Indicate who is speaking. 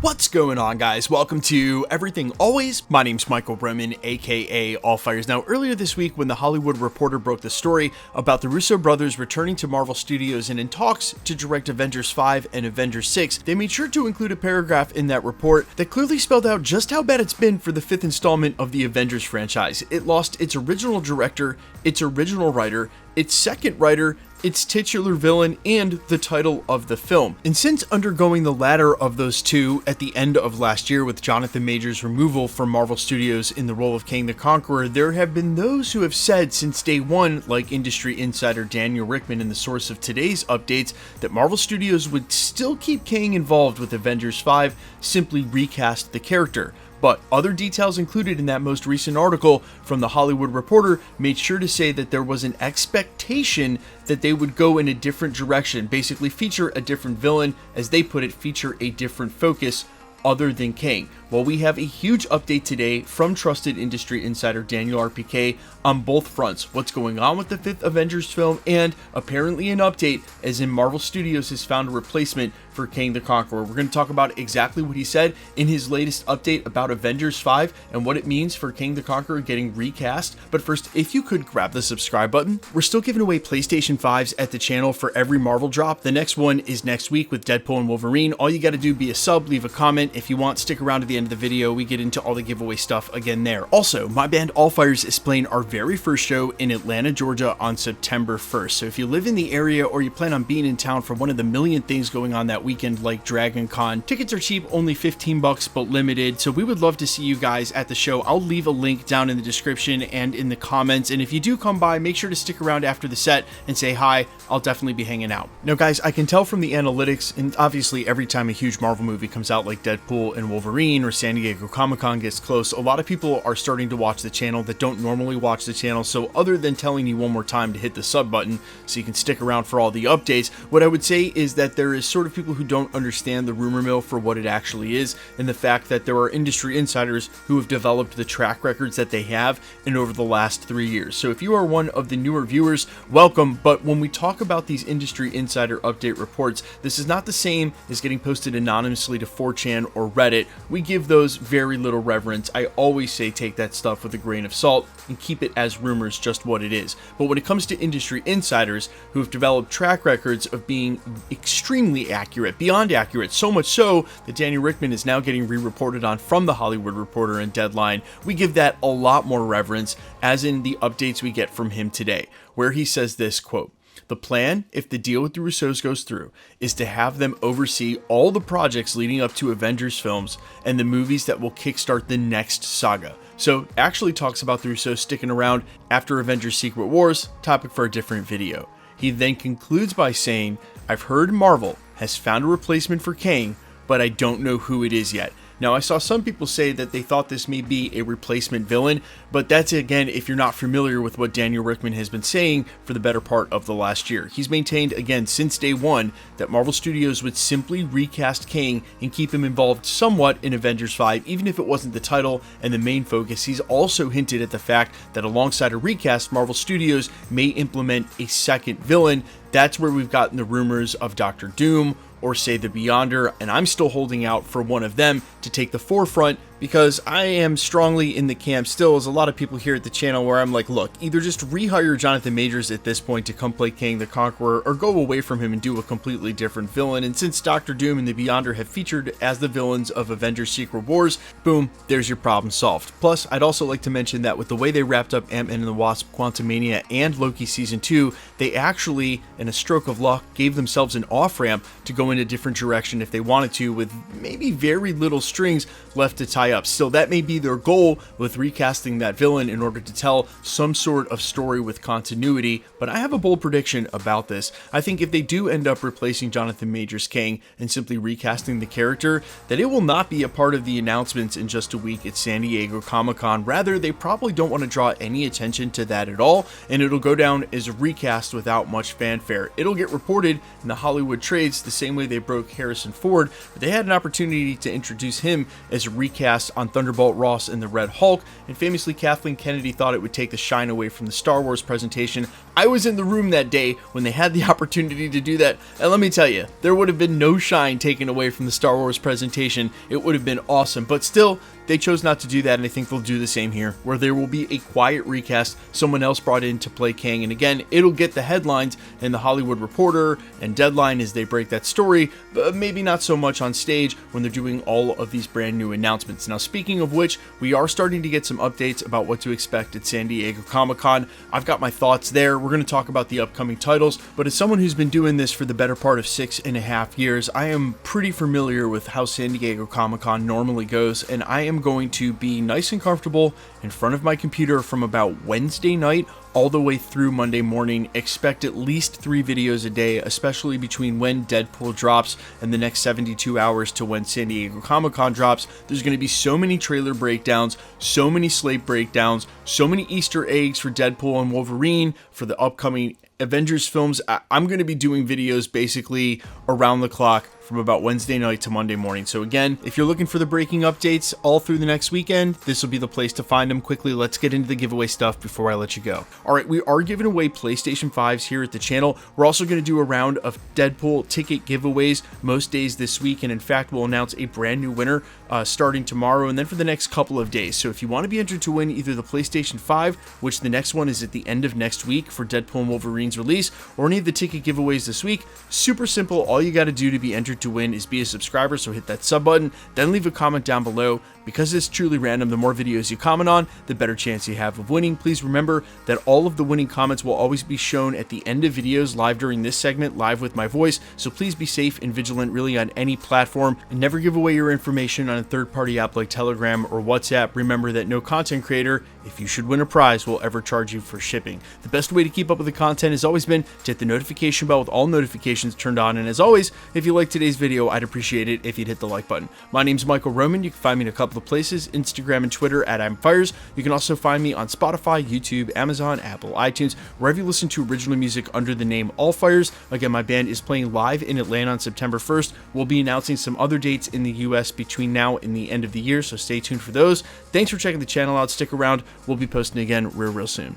Speaker 1: What's going on, guys? Welcome to Everything Always. My name's Michael Bremen, aka Allfires. Now, earlier this week, when the Hollywood Reporter broke the story about the Russo brothers returning to Marvel Studios and in talks to direct Avengers 5 and Avengers 6, they made sure to include a paragraph in that report that clearly spelled out just how bad it's been for the fifth installment of the Avengers franchise. It lost its original director, its original writer, its second writer, its titular villain, and the title of the film. And since undergoing the latter of those two at the end of last year with Jonathan Majors' removal from Marvel Studios in the role of Kang the Conqueror, there have been those who have said since day one, like industry insider Daniel Richtman and the source of today's updates, that Marvel Studios would still keep Kang involved with Avengers 5, simply recast the character. But other details included in that most recent article from the Hollywood Reporter made sure to say that there was an expectation that they would go in a different direction, basically feature a different villain, as they put it, feature a different focus other than Kang. Well, we have a huge update today from trusted industry insider Daniel RPK on both fronts. What's going on with the fifth Avengers film, and apparently an update as in Marvel Studios has found a replacement for Kang the Conqueror. We're going to talk about exactly what he said in his latest update about Avengers 5 and what it means for Kang the Conqueror getting recast. But first, if you could grab the subscribe button. We're still giving away PlayStation 5s at the channel for every Marvel drop. The next one is next week with Deadpool and Wolverine. All you got to do, be a sub, leave a comment. If you want, stick around to the end of the video. We get into all the giveaway stuff again there. Also, my band Allfires is playing our very first show in Atlanta, Georgia on September 1st. So if you live in the area or you plan on being in town for one of the million things going on that weekend like Dragon Con, tickets are cheap, only $15 but limited. So we would love to see you guys at the show. I'll leave a link down in the description and in the comments. And if you do come by, make sure to stick around after the set and say hi. I'll definitely be hanging out. Now guys, I can tell from the analytics, and obviously every time a huge Marvel movie comes out like Deadpool and Wolverine or San Diego Comic-Con gets close, a lot of people are starting to watch the channel that don't normally watch the channel. So other than telling you one more time to hit the sub button so you can stick around for all the updates, what I would say is that there is sort of people who don't understand the rumor mill for what it actually is, and the fact that there are industry insiders who have developed the track records that they have in over the last 3 years. So if you are one of the newer viewers, welcome. But when we talk about these industry insider update reports, this is not the same as getting posted anonymously to 4chan or Reddit. We give those very little reverence. I always say take that stuff with a grain of salt and keep it as rumors, just what it is. But when it comes to industry insiders who have developed track records of being extremely accurate, beyond accurate, so much so that Daniel Richtman is now getting re-reported on from the Hollywood Reporter and Deadline, we give that a lot more reverence, as in the updates we get from him today, where he says this, quote, "The plan, if the deal with the Russos goes through, is to have them oversee all the projects leading up to Avengers films and the movies that will kickstart the next saga." So actually talks about the Russos sticking around after Avengers Secret Wars, topic for a different video. He then concludes by saying, "I've heard Marvel has found a replacement for Kang, but I don't know who it is yet." Now, I saw some people say that they thought this may be a replacement villain, but that's, again, if you're not familiar with what Daniel Richtman has been saying for the better part of the last year. He's maintained, again, since day one, that Marvel Studios would simply recast Kang and keep him involved somewhat in Avengers 5, even if it wasn't the title and the main focus. He's also hinted at the fact that alongside a recast, Marvel Studios may implement a second villain. That's where we've gotten the rumors of Doctor Doom, or say the Beyonder, and I'm still holding out for one of them to take the forefront, because I am strongly in the camp still, as a lot of people here at the channel, where I'm like, look, either just rehire Jonathan Majors at this point to come play Kang the Conqueror, or go away from him and do a completely different villain. And since Doctor Doom and the Beyonder have featured as the villains of Avengers Secret Wars, boom, there's your problem solved. Plus, I'd also like to mention that with the way they wrapped up Ant-Man and the Wasp, Quantumania, and Loki Season 2, they actually, in a stroke of luck, gave themselves an off-ramp to go in a different direction if they wanted to, with maybe very little strings left to tie up. Still, that may be their goal with recasting that villain in order to tell some sort of story with continuity, but I have a bold prediction about this. I think if they do end up replacing Jonathan Majors Kang and simply recasting the character, that it will not be a part of the announcements in just a week at San Diego Comic-Con. Rather, they probably don't want to draw any attention to that at all, and it'll go down as a recast without much fanfare. It'll get reported in the Hollywood trades the same way they broke Harrison Ford, but they had an opportunity to introduce him as a recast recast on Thunderbolt Ross and the Red Hulk, and famously Kathleen Kennedy thought it would take the shine away from the Star Wars presentation. I was in the room that day when they had the opportunity to do that, and let me tell you, there would have been no shine taken away from the Star Wars presentation. It would have been awesome, but still, they chose not to do that, and I think they'll do the same here, where there will be a quiet recast, someone else brought in to play Kang, and again, it'll get the headlines in the Hollywood Reporter and Deadline as they break that story, but maybe not so much on stage when they're doing all of these brand new announcements. Now, speaking of which, we are starting to get some updates about what to expect at San Diego Comic-Con. I've got my thoughts there. We're going to talk about the upcoming titles, but as someone who's been doing this for the better part of 6.5 years, I am pretty familiar with how San Diego Comic-Con normally goes, and I am going to be nice and comfortable in front of my computer from about Wednesday night all the way through Monday morning. Expect at least 3 videos a day, especially between when Deadpool drops and the next 72 hours to when San Diego Comic-Con drops. There's going to be so many trailer breakdowns, so many slate breakdowns, so many Easter eggs for Deadpool and Wolverine, for the upcoming Avengers films. I'm going to be doing videos basically around the clock from about Wednesday night to Monday morning. So again, if you're looking for the breaking updates all through the next weekend, this will be the place to find them. Quickly, let's get into the giveaway stuff before I let you go. All right, we are giving away PlayStation 5s here at the channel. We're also going to do a round of Deadpool ticket giveaways most days this week, and in fact, we'll announce a brand new winner starting tomorrow and then for the next couple of days. So if you want to be entered to win either the PlayStation 5, which the next one is at the end of next week for Deadpool and Wolverine's release, or any of the ticket giveaways this week, super simple. All you got to do to be entered to win is be a subscriber, so hit that sub button, then leave a comment down below. Because it's truly random, the more videos you comment on, the better chance you have of winning. Please remember that all of the winning comments will always be shown at the end of videos live during this segment, live with my voice, so please be safe and vigilant really on any platform, and never give away your information on a third-party app like Telegram or WhatsApp. Remember that no content creator, if you should win a prize, will ever charge you for shipping. The best way to keep up with the content has always been to hit the notification bell with all notifications turned on, and as always, if you like today's video, I'd appreciate it if you'd hit the like button. My name's Michael Roman. You can find me in a couple of places, Instagram and Twitter at I'mFires. You can also find me on Spotify, YouTube, Amazon, Apple, iTunes, wherever you listen to original music under the name All Fires. Again, my band is playing live in Atlanta on September 1st. We'll be announcing some other dates in the US between now and the end of the year, so stay tuned for those. Thanks for checking the channel out. Stick around. We'll be posting again real soon.